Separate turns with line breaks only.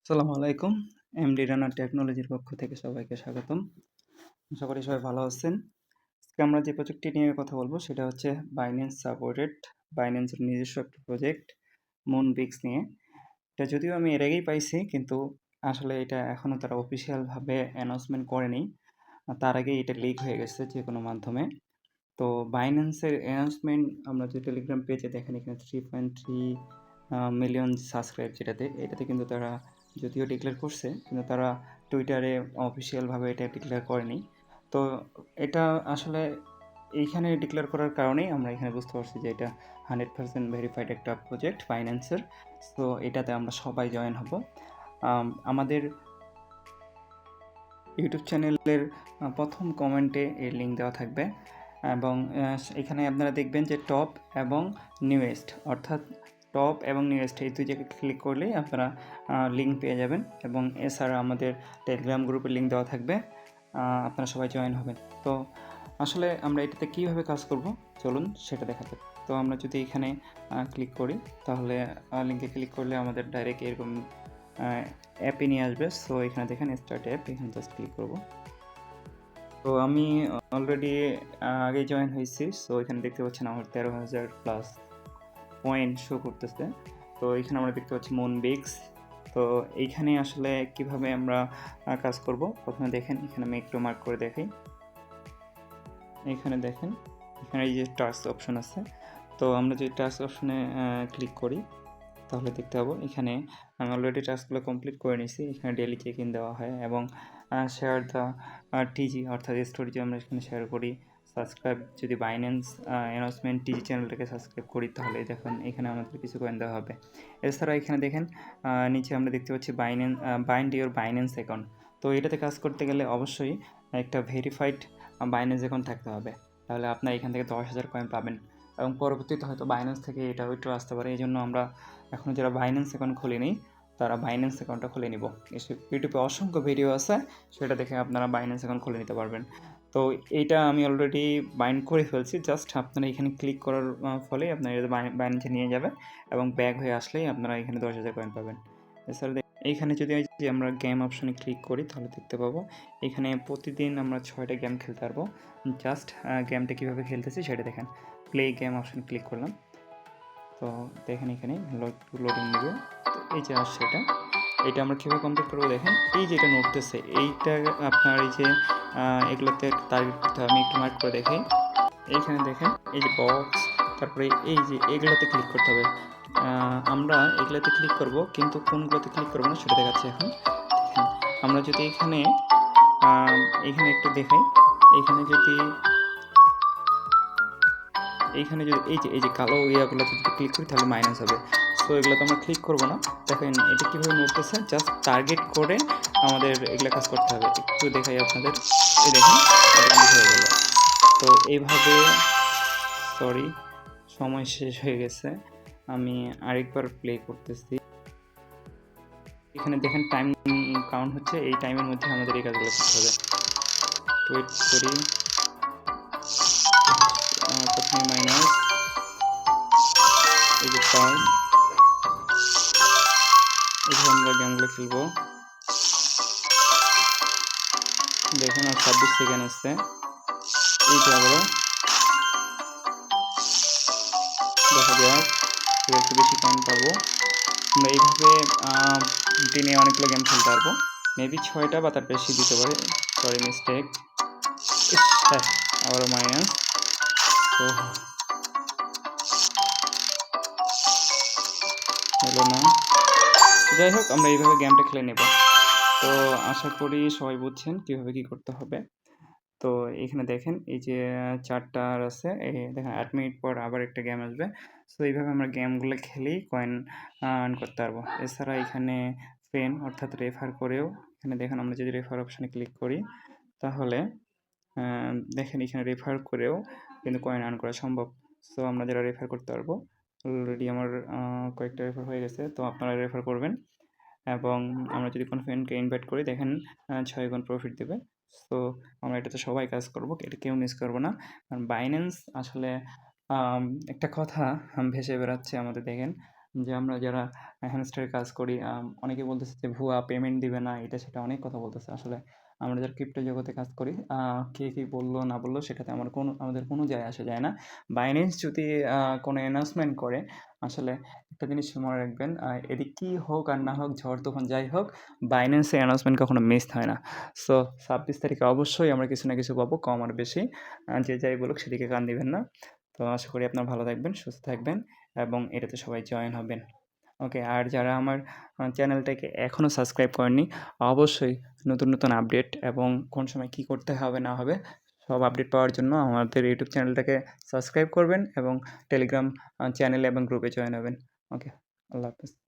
আসসালামু আলাইকুম। এমডি রানা টেকনোলজির পক্ষ থেকে সবাইকে স্বাগতম। আশা করি সবাই ভালো আছেন। আজকে আমরা যে প্রজেক্টটি নিয়ে কথা বলব সেটা হচ্ছে বাইন্যান্স সাপোর্টেড, বাইন্যান্সের নিজস্ব একটা প্রজেক্ট মুনবিক্স নিয়ে। এটা যদিও আমি এর আগেই পাইছি, কিন্তু আসলে এটা এখনও তারা অফিসিয়ালভাবে অ্যানাউন্সমেন্ট করেনি। তার আগেই এটা লিক হয়ে গেছে যেকোনো মাধ্যমে। তো বাইন্যান্সের অ্যানাউন্সমেন্ট আমরা যে টেলিগ্রাম পেজে দেখেন, এখানে 3.3 মিলিয়ন সাবস্ক্রাইব এটাতে কিন্তু তারা যদিও ডিক্লেয়ার করছে, কিন্তু তারা টুইটারে অফিসিয়ালভাবে এটা ডিক্লেয়ার করেনি। তো এটা আসলে এইখানে ডিক্লেয়ার করার কারণেই আমরা এখানে বুঝতে পারছি যে এটা 100% ভেরিফাইড একটা প্রজেক্ট বাইন্যান্সের। তো এটাতে আমরা সবাই জয়েন হব। আমাদের ইউটিউব চ্যানেলের প্রথম কমেন্টে এর লিঙ্ক দেওয়া থাকবে, এবং এখানে আপনারা দেখবেন যে টপ এবং নিউয়েস্ট, অর্থাৎ টপ এবং নিউয়েস্ট এই দুই জায়গায় ক্লিক করলেই আপনারা লিঙ্ক পেয়ে যাবেন, এবং এছাড়া আমাদের টেলিগ্রাম গ্রুপের লিঙ্ক দেওয়া থাকবে। আপনারা সবাই জয়েন হবেন। তো আসলে আমরা এটাতে কীভাবে কাজ করব চলুন সেটা দেখা যাক। তো আমরা যদি এখানে ক্লিক করি, তাহলে লিঙ্কে ক্লিক করলে আমাদের ডাইরেক্ট এরকম অ্যাপে নিয়ে আসবে। সো এখানে দেখেন স্টার্ট অ্যাপ, এখানে জাস্ট ক্লিক করব। তো আমি অলরেডি আগে জয়েন হয়েছি। সো এখানে দেখতে পাচ্ছেন আমার 13,000 প্লাস পয়েন্ট শো করতেছে। তো এখানে আমরা দেখতে পাচ্ছি মুনবিক্স। তো এইখানে আসলে কিভাবে আমরা কাজ করব, প্রথমে দেখেন এখানে আমি একটু মার্ক করে দেখাই। এখানে দেখেন, এখানে এই যে টাস্ক অপশন আছে। তো আমরা যদি টাস্ক অপশনে ক্লিক করি, তাহলে দেখতে পাবো এখানে আমি অলরেডি টাস্কগুলো কমপ্লিট করে নিয়েছি। এখানে ডেইলি চেক ইন দেওয়া হয়, এবং শেয়ার দ্য টিজি, অর্থাৎ স্টোরি যে আমরা এখানে শেয়ার করি। সাবস্ক্রাইব, যদি বাইন্যান্স অ্যানাউন্সমেন্ট টিজি চ্যানেলটাকে সাবস্ক্রাইব করি, তাহলে দেখুন এখানে আমাদের কিছু কয়েন দেওয়া হবে। এছাড়া এখানে দেখেন নিচে আমরা দেখতে পাচ্ছি বাইন্ড ইউর বাইন্যান্স অ্যাকাউন্ট। তো এটাতে কাজ করতে গেলে অবশ্যই একটা ভেরিফাইড বাইন্যান্স অ্যাকাউন্ট থাকতে হবে, তাহলে আপনার এখান থেকে 10,000 কয়েন পাবেন, এবং পরবর্তীতে হয়তো বাইন্যান্স থেকে এটা উইথড্র আসতে পারে। এই জন্য আমরা এখনও যারা বাইন্যান্স অ্যাকাউন্ট খুলিনি, তারা বাইন্যান্স অ্যাকাউন্টটা খুলে নিব। এসব ইউটিউবে অসংখ্য ভিডিও আছে, সেটা দেখে আপনারা বাইন্যান্স অ্যাকাউন্ট খুলে নিতে পারবেন। তো এইটা আমি অলরেডি বাইন্ড করে ফেলছি। জাস্ট আপনারা এখানে ক্লিক করার ফলেই আপনার এটা বাইন্যান্সে নিয়ে যাবে, এবং ব্যাক হয়ে আসলেই আপনারা এখানে 10,000 কয়েন পাবেন। এছাড়া এইখানে যদি আমরা গেম অপশনে ক্লিক করি, তাহলে দেখতে পাবো এখানে প্রতিদিন আমরা 6টা গেম খেলতে পারবো। জাস্ট গেমটা কীভাবে খেলতেছি সেটা দেখেন। প্লে গেম অপশনে ক্লিক করলাম। তো দেখেন এখানে লোডিং নেবে। তো এই যে আসছে এটা আমরা কীভাবে কমপ্লিট করবো দেখেন। এই যে এটা নড়তেছে, এইটা আপনার এই যে এগুলোতে টার্গেট করতে হবে। আমি একটু মার্ক করে দেখাই। এইখানে দেখেন এই যে বক্স, তারপরে এই যে এগুলোতে ক্লিক করতে হবে। আমরা এগুলোতে ক্লিক করব, কিন্তু কোনগুলোতে ক্লিক করবো না সেটা দেখাচ্ছি এখন। দেখেন, আমরা যদি এখানে একটু দেখাই, এখানে যদি এই যে কালো ইয়াগুলোতে যদি ক্লিক করি, তাহলে মাইনাস হবে। সো এগুলোতে আমরা ক্লিক করবো না। দেখেন এটা কীভাবে নড়তেছে, জাস্ট টার্গেট করে আমাদের এগুলো কাজ করতে হবে। একটু দেখাই আপনাদের, এই দেখেন এটা হয়ে গেল। তো এইভাবে, সরি সময় শেষ হয়ে গেছে, আমি আরেকবার প্লে করতেছি। এখানে দেখেন টাইম কাউন্ট হচ্ছে, এই টাইমের মধ্যে আমাদের এই কাজগুলো করতে হবে। ওয়েট করি, প্রথমে মাইনাস, এই যে পাস, এখানে আমরা গেমগুলো খেলবো। দেখেন আর 26 সেকেন্ড আসছে। এই যে আবারও দেখা যাক একটু বেশি পয়েন্ট পাবো। আমরা এইভাবে দিনে অনেকগুলো গেম খেলতে পারবো, মেবি 6টা বা তার বেশি দিতে পারে। সরি মিস্টেক, হ্যাঁ আবারও মাইনাস। তো হলো না, যাই হোক আমরা এইভাবে গেমটা খেলে নেব। তো আশা করি সবাই বুঝছেন কীভাবে কী করতে হবে। তো এখানে দেখেন এই যে 4টা আর আছে, এই দেখেন 8 মিনিট পর আবার একটা গেম আসবে। সো এইভাবে আমরা গেমগুলো খেলেই কয়েন আর্ন করতে পারবো। এছাড়া এখানে ফ্রেন্ড, অর্থাৎ রেফার করেও, এখানে দেখেন আমরা যদি রেফার অপশানে ক্লিক করি, তাহলে দেখেন এখানে রেফার করেও কিন্তু কয়েন আর্ন করা সম্ভব। সো আমরা যারা রেফার করতে পারবো, অলরেডি আমার কয়েকটা রেফার হয়ে গেছে, তো আপনারা রেফার করবেন। এবং আমরা যদি কোনো ফ্রেন্ডকে ইনভাইট করি, দেখেন 6 গুণ প্রফিট দেবে। সো আমরা এটাতে সবাই কাজ করব, এটা কেউ মিস করবো না। কারণ বাইন্যান্স আসলে একটা কথা ভেসে বেড়াচ্ছে আমাদের, দেখেন যে আমরা যারা হ্যামস্টারের কাজ করি অনেকে বলতেছে যে ভুয়া পেমেন্ট দিবে না, এটা সেটা অনেক কথা বলতেছে। আসলে আমরা যারা ক্রিপ্টো জগতে কাজ করি কে কি বললো না বললো সেটাতে আমাদের কোনো যায় আসে যায় না। বাইন্যান্স যদি কোনো অ্যানাউন্সমেন্ট করে, আসলে একটা জিনিস মনে রাখবেন, এদিক কি হোক আর না হোক, ঝড় তুফান যাই হোক, বাইন্যান্সের অ্যানাউন্সমেন্ট কখনো মিস হয় না। সো 26 তারিখে অবশ্যই আমরা কিছু না কিছু পাবো, কম আর বেশি। যে যাই বলুক সেদিকে কান দিবেন না। তো আশা করি আপনারা ভালো থাকবেন, সুস্থ থাকবেন এবং এটাতে সবাই জয়েন হবেন। ওকে, আর যারা আমার চ্যানেলটাকে এখনও সাবস্ক্রাইব করেননি, অবশ্যই নতুন, নতুন আপডেট এবং কোন সময় কী করতে হবে না হবে সব আপডেট পাওয়ার জন্য আমাদের ইউটিউব চ্যানেলটাকে সাবস্ক্রাইব করবেন এবং টেলিগ্রাম চ্যানেল এবং গ্রুপে জয়েন হবেন। ওকে, আল্লাহ হাফেজ।